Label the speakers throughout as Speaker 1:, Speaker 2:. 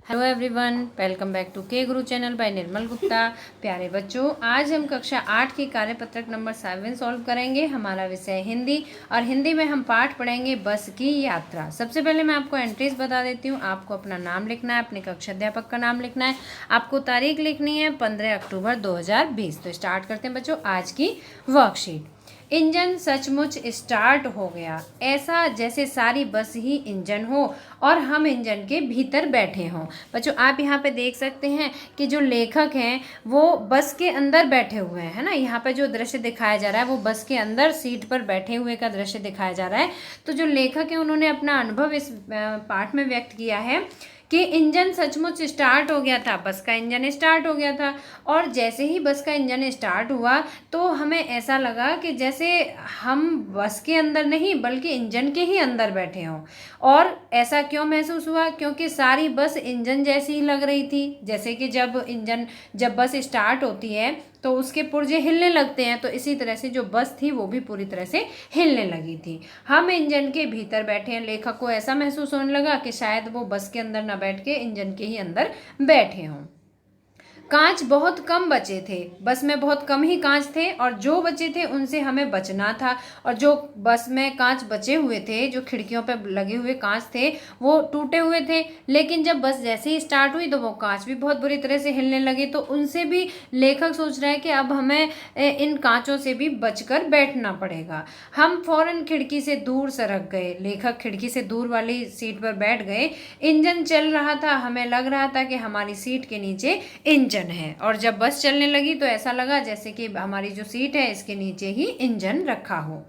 Speaker 1: Hello everyone, welcome back to K Guru channel bye निर्मल गुप्ता। प्यारे बच्चों, आज हम कक्षा 8 की कार्यपत्रक नंबर 7 सॉल्व करेंगे। हमारा विषय हिंदी और हिंदी में हम पाठ पढ़ेंगे बस की यात्रा। सबसे पहले मैं आपको एंट्रीज बता देती हूँ। आपको अपना नाम लिखना है, अपने कक्षा अध्यापक का नाम लिखना है, आपको तारीख लिखनी है 15 अक्टूबर 2020। तो स्टार्ट करते हैं बच्चों आज की वर्कशीट। इंजन सचमुच स्टार्ट हो गया, ऐसा जैसे सारी बस ही इंजन हो और हम इंजन के भीतर बैठे हों। बच्चों आप यहाँ पे देख सकते हैं कि जो लेखक हैं वो बस के अंदर बैठे हुए हैं, है ना। यहाँ पे जो दृश्य दिखाया जा रहा है वो बस के अंदर सीट पर बैठे हुए का दृश्य दिखाया जा रहा है। तो जो लेखक है उन्होंने अपना अनुभव इस पाठ में व्यक्त किया है कि इंजन सचमुच स्टार्ट हो गया था, बस का इंजन स्टार्ट हो गया था। और जैसे ही बस का इंजन स्टार्ट हुआ तो हमें ऐसा लगा कि जैसे हम बस के अंदर नहीं बल्कि इंजन के ही अंदर बैठे हों। और ऐसा क्यों महसूस हुआ? क्योंकि सारी बस इंजन जैसी ही लग रही थी। जैसे कि जब बस स्टार्ट होती है तो उसके पुर्जे हिलने लगते हैं, तो इसी तरह से जो बस थी वो भी पूरी तरह से हिलने लगी थी। हम इंजन के भीतर बैठे हैं। लेखक को ऐसा महसूस होने लगा कि शायद वो बस के अंदर न बैठ के इंजन के ही अंदर बैठे हों। कांच बहुत कम बचे थे, बस में बहुत कम ही कांच थे और जो बचे थे उनसे हमें बचना था। और जो बस में कांच बचे हुए थे, जो खिड़कियों पर लगे हुए कांच थे वो टूटे हुए थे। लेकिन जब बस जैसे ही स्टार्ट हुई तो वो कांच भी बहुत बुरी तरह से हिलने लगे। तो उनसे भी लेखक सोच रहा है कि अब हमें इन कांचों से भी बचकर बैठना पड़ेगा। हम फौरन खिड़की से दूर सरक गए। लेखक खिड़की से दूर वाली सीट पर बैठ गए। इंजन चल रहा था, हमें लग रहा था कि हमारी सीट के नीचे इंजन है। और जब बस चलने लगी तो ऐसा लगा जैसे कि हमारी जो सीट है इसके नीचे ही इंजन रखा हो।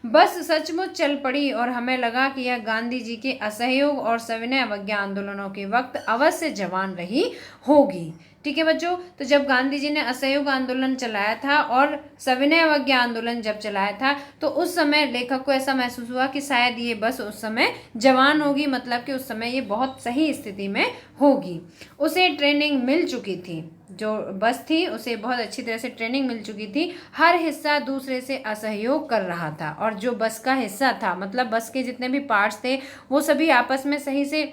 Speaker 1: बस सचमुच चल पड़ी और हमें लगा कि यह गांधी जी के असहयोग और सविनय अवज्ञा आंदोलनों के वक्त अवश्य जवान रही होगी। ठीक है बच्चों, तो जब गांधी जी ने असहयोग आंदोलन चलाया था और सविनय अवज्ञा आंदोलन जब चलाया था तो उस समय लेखक को ऐसा महसूस हुआ कि शायद ये बस उस समय जवान होगी, मतलब कि उस समय ये बहुत सही स्थिति में होगी। उसे ट्रेनिंग मिल चुकी थी, जो बस थी उसे बहुत अच्छी तरह से ट्रेनिंग मिल चुकी थी। हर हिस्सा दूसरे से असहयोग कर रहा था और जो बस का हिस्सा था, मतलब बस के जितने भी पार्ट्स थे वो सभी आपस में सही से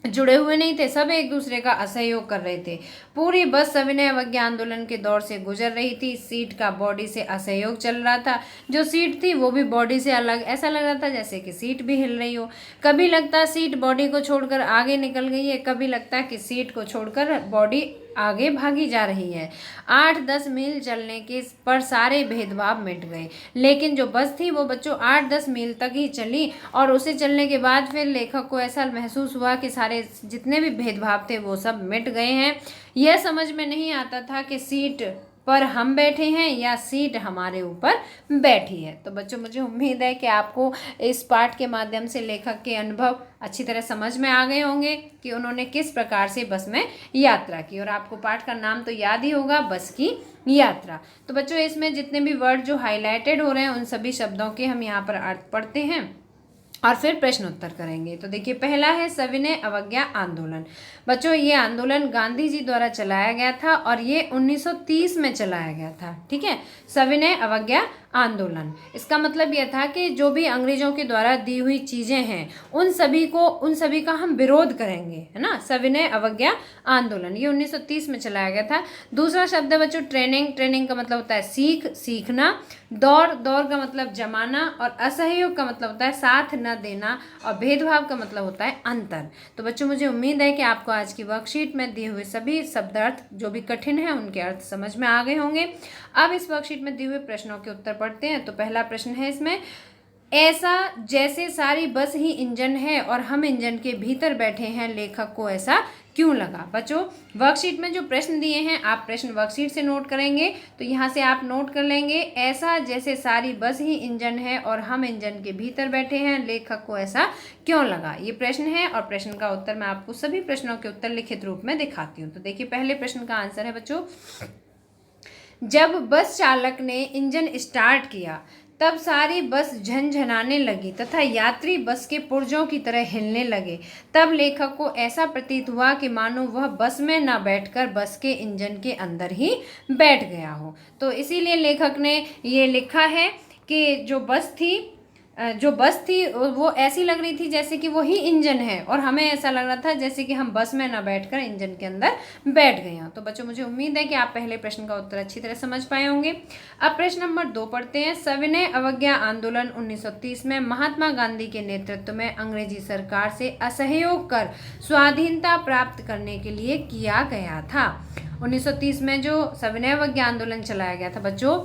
Speaker 1: जुड़े हुए नहीं थे, सब एक दूसरे का असहयोग कर रहे थे। पूरी बस सविनय अवज्ञा आंदोलन के दौर से गुजर रही थी। सीट का बॉडी से असहयोग चल रहा था, जो सीट थी वो भी बॉडी से अलग। ऐसा लग रहा था जैसे कि सीट भी हिल रही हो। कभी लगता सीट बॉडी को छोड़कर आगे निकल गई है, कभी लगता कि सीट को छोड़कर बॉडी आगे भागी जा रही है। 8-10 मील चलने के पर सारे भेदभाव मिट गए। लेकिन जो बस थी वो बच्चों 8-10 मील तक ही चली और उसे चलने के बाद फिर लेखक को ऐसा महसूस हुआ कि सारे जितने भी भेदभाव थे वो सब मिट गए हैं। यह समझ में नहीं आता था कि सीट पर हम बैठे हैं या सीट हमारे ऊपर बैठी है। तो बच्चों मुझे उम्मीद है कि आपको इस पाठ के माध्यम से लेखक के अनुभव अच्छी तरह समझ में आ गए होंगे कि उन्होंने किस प्रकार से बस में यात्रा की। और आपको पाठ का नाम तो याद ही होगा, बस की यात्रा। तो बच्चों इसमें जितने भी वर्ड जो हाईलाइटेड हो रहे हैं उन सभी शब्दों के हम यहाँ पर अर्थ पढ़ते हैं और फिर प्रश्न उत्तर करेंगे। तो देखिए पहला है सविनय अवज्ञा आंदोलन। बच्चों ये आंदोलन गांधी जी द्वारा चलाया गया था और ये 1930 में चलाया गया था। ठीक है, सविनय अवज्ञा आंदोलन, इसका मतलब यह था कि जो भी अंग्रेजों के द्वारा दी हुई चीजें हैं उन सभी का हम विरोध करेंगे, है ना। सविनय अवज्ञा आंदोलन ये 1930 में चलाया गया था। दूसरा शब्द है बच्चों ट्रेनिंग का मतलब होता है सीखना। दौर का मतलब जमाना और असहयोग का मतलब होता है साथ न देना और भेदभाव का मतलब होता है अंतर। तो बच्चों मुझे उम्मीद है कि आपको आज की वर्कशीट में दिए हुए सभी शब्दार्थ जो भी कठिन है उनके अर्थ समझ में आ गए होंगे। अब इस वर्कशीट में दिए हुए प्रश्नों के उत्तर पढ़ते हैं। तो पहला प्रश्न है इसमें, ऐसा जैसे सारी बस ही इंजन है और हम इंजन के भीतर बैठे हैं, लेखक को ऐसा क्यों लगा। बच्चों वर्कशीट में जो प्रश्न दिए हैं आप प्रश्न वर्कशीट से नोट करेंगे, तो यहाँ से आप नोट कर लेंगे ऐसा जैसे सारी बस ही इंजन है और हम इंजन के भीतर बैठे हैं, लेखक को ऐसा क्यों लगा। ये प्रश्न है और प्रश्न का उत्तर मैं आपको सभी प्रश्नों के उत्तर लिखित रूप में दिखाती हूँ। तो देखिए पहले प्रश्न का आंसर है बच्चों, जब बस चालक ने इंजन स्टार्ट किया तब सारी बस झनझनाने लगी तथा यात्री बस के पुर्जों की तरह हिलने लगे। तब लेखक को ऐसा प्रतीत हुआ कि मानो वह बस में न बैठकर बस के इंजन के अंदर ही बैठ गया हो। तो इसीलिए लेखक ने ये लिखा है कि जो बस थी जो बस थी वो ऐसी लग रही थी जैसे कि वो ही इंजन है, और हमें ऐसा लग रहा था जैसे कि हम बस में ना बैठकर इंजन के अंदर बैठ गए हों। तो बच्चों मुझे उम्मीद है कि आप पहले प्रश्न का उत्तर अच्छी तरह समझ पाए होंगे। अब प्रश्न नंबर 2 पढ़ते हैं। सविनय अवज्ञा आंदोलन 1930 में महात्मा गांधी के नेतृत्व में अंग्रेजी सरकार से असहयोग कर स्वाधीनता प्राप्त करने के लिए किया गया था। 1930 में जो सविनय अवज्ञा आंदोलन चलाया गया था बच्चों,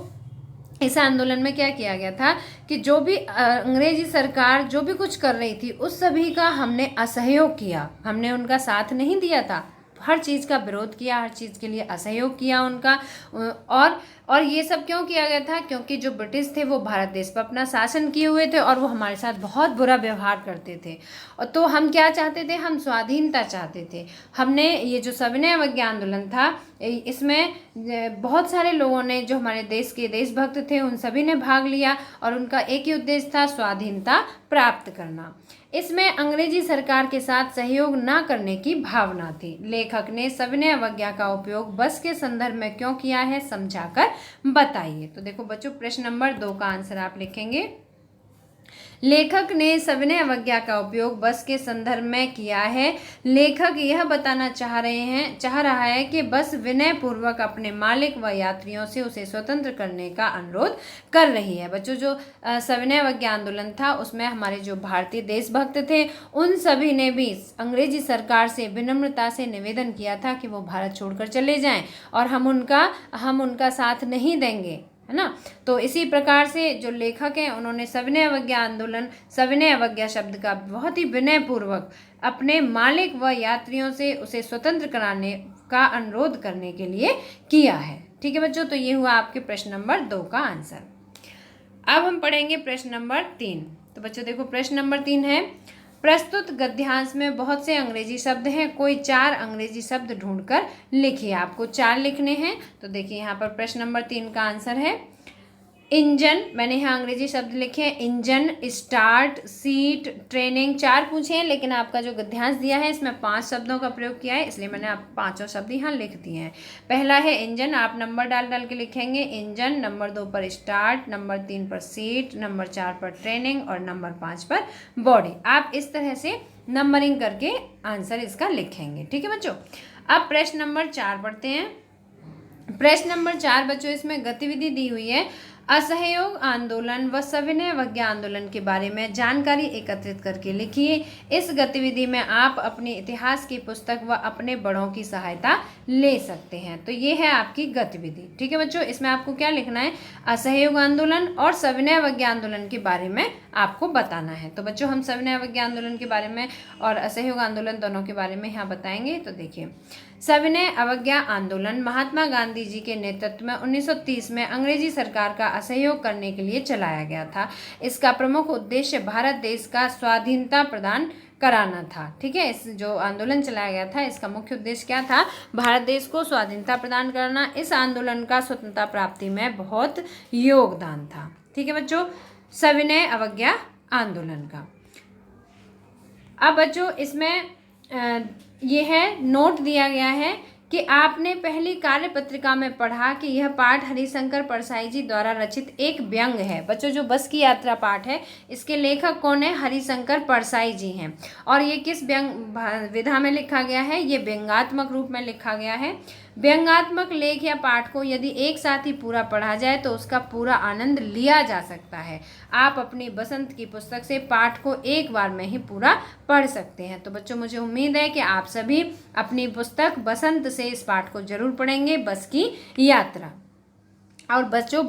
Speaker 1: इस आंदोलन में क्या किया गया था कि जो भी अंग्रेजी सरकार जो भी कुछ कर रही थी उस सभी का हमने असहयोग किया, हमने उनका साथ नहीं दिया था, हर चीज़ का विरोध किया, हर चीज़ के लिए असहयोग किया उनका। और ये सब क्यों किया गया था? क्योंकि जो ब्रिटिश थे वो भारत देश पर अपना शासन किए हुए थे और वो हमारे साथ बहुत बुरा व्यवहार करते थे। और तो हम क्या चाहते थे? हम स्वाधीनता चाहते थे। हमने ये जो सविनय अवज्ञा आंदोलन था, इसमें बहुत सारे लोगों ने, जो हमारे देश के देशभक्त थे, उन सभी ने भाग लिया और उनका एक ही उद्देश्य था, स्वाधीनता प्राप्त करना। इसमें अंग्रेजी सरकार के साथ सहयोग न करने की भावना थी। लेखक ने सविनय अवज्ञा का उपयोग बस के संदर्भ में क्यों किया है, समझाकर बताइए। तो देखो बच्चों, प्रश्न नंबर 2 का आंसर आप लिखेंगे। लेखक ने सविनय अवज्ञा का उपयोग बस के संदर्भ में किया है। लेखक यह बताना चाह रहा है कि बस विनय पूर्वक अपने मालिक व यात्रियों से उसे स्वतंत्र करने का अनुरोध कर रही है। बच्चों, जो सविनय अवज्ञा आंदोलन था उसमें हमारे जो भारतीय देशभक्त थे उन सभी ने भी अंग्रेजी सरकार से विनम्रता से निवेदन किया था कि वो भारत छोड़कर चले जाएं और हम उनका साथ नहीं देंगे, है ना। तो इसी प्रकार से जो लेखक हैं उन्होंने सविनय अवज्ञा शब्द का बहुत ही विनय पूर्वक अपने मालिक व यात्रियों से उसे स्वतंत्र कराने का अनुरोध करने के लिए किया है। ठीक है बच्चों, तो ये हुआ आपके प्रश्न नंबर 2 का आंसर। अब हम पढ़ेंगे प्रश्न नंबर 3। तो बच्चों देखो, प्रश्न नंबर 3 है, प्रस्तुत गद्यांश में बहुत से अंग्रेजी शब्द हैं, कोई 4 अंग्रेजी शब्द ढूंढकर लिखिए। आपको 4 लिखने हैं। तो देखिए यहाँ पर प्रश्न नंबर 3 का आंसर है इंजन। मैंने यहाँ अंग्रेजी शब्द लिखे हैं, इंजन, स्टार्ट, सीट, ट्रेनिंग। 4 पूछे हैं, लेकिन आपका जो गद्यांश दिया है इसमें 5 शब्दों का प्रयोग किया है, इसलिए मैंने आप 5 शब्द यहाँ लिख दिए हैं। पहला है इंजन, आप नंबर डाल के लिखेंगे इंजन, नंबर 2 पर स्टार्ट, नंबर 3 पर सीट, नंबर 4 पर ट्रेनिंग और नंबर 5 पर बॉडी। आप इस तरह से नंबरिंग करके आंसर इसका लिखेंगे। ठीक है बच्चों, अब प्रश्न नंबर 4 पढ़ते हैं। प्रश्न नंबर 4 बच्चों, इसमें गतिविधि दी हुई है, असहयोग आंदोलन व सविनय अवज्ञा आंदोलन के बारे में जानकारी एकत्रित करके लिखिए। इस गतिविधि में आप अपनी इतिहास की पुस्तक व अपने बड़ों की सहायता ले सकते हैं। तो ये है आपकी गतिविधि। ठीक है बच्चों, इसमें आपको क्या लिखना है, असहयोग आंदोलन और सविनय अवज्ञा आंदोलन के बारे में आपको बताना है। तो बच्चों, हम सविनय अवज्ञा आंदोलन के बारे में और असहयोग आंदोलन दोनों के बारे में यहाँ बताएंगे। तो देखिए, सविनय अवज्ञा आंदोलन महात्मा गांधी जी के नेतृत्व में 1930 में अंग्रेजी सरकार का असहयोग करने के लिए चलाया गया था। इसका प्रमुख उद्देश्य भारत देश का स्वाधीनता प्रदान कराना था। ठीक है, इस जो आंदोलन चलाया गया था इसका मुख्य उद्देश्य क्या था, भारत देश को स्वाधीनता प्रदान करना। इस आंदोलन का स्वतंत्रता प्राप्ति में बहुत योगदान था। ठीक है बच्चों, सविनय अवज्ञा आंदोलन का। अब बच्चों इसमें ये है, नोट दिया गया है कि आपने पहली कार्य पत्रिका में पढ़ा कि यह पाठ हरिशंकर परसाई जी द्वारा रचित एक व्यंग है। बच्चों, जो बस की यात्रा पाठ है इसके लेखक कौन है, हरिशंकर परसाई जी हैं। और ये किस व्यंग विधा में लिखा गया है, ये व्यंगात्मक रूप में लिखा गया है। व्यंगात्मक लेख या पाठ को यदि एक साथ ही पूरा पढ़ा जाए तो उसका पूरा आनंद लिया जा सकता है। आप अपनी बसंत की पुस्तक से पाठ को एक बार में ही पूरा पढ़ सकते हैं। तो बच्चों, मुझे उम्मीद है कि आप सभी अपनी पुस्तक बसंत से इस पाठ को जरूर पढ़ेंगे, बस की यात्रा। और बच्चों,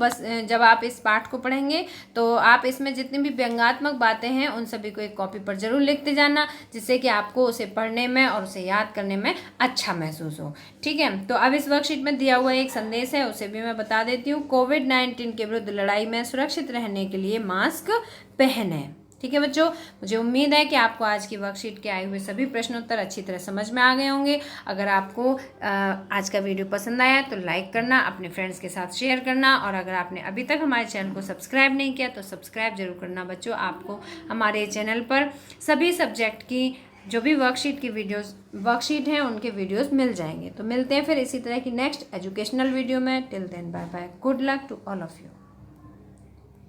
Speaker 1: जब आप इस पाठ को पढ़ेंगे तो आप इसमें जितनी भी व्यंग्यात्मक बातें हैं उन सभी को एक कॉपी पर जरूर लिखते जाना, जिससे कि आपको उसे पढ़ने में और उसे याद करने में अच्छा महसूस हो। ठीक है, तो अब इस वर्कशीट में दिया हुआ एक संदेश है, उसे भी मैं बता देती हूँ। कोविड-19 के विरुद्ध लड़ाई में सुरक्षित रहने के लिए मास्क पहने। ठीक है बच्चों, मुझे उम्मीद है कि आपको आज की वर्कशीट के आए हुए सभी प्रश्नोत्तर अच्छी तरह समझ में आ गए होंगे। अगर आपको आज का वीडियो पसंद आया तो लाइक करना, अपने फ्रेंड्स के साथ शेयर करना, और अगर आपने अभी तक हमारे चैनल को सब्सक्राइब नहीं किया तो सब्सक्राइब जरूर करना। बच्चों, आपको हमारे चैनल पर सभी सब्जेक्ट की जो भी वर्कशीट हैं उनके वीडियोज़ मिल जाएंगे। तो मिलते हैं फिर इसी तरह की नेक्स्ट एजुकेशनल वीडियो में। Till then bye bye, good luck to all of you.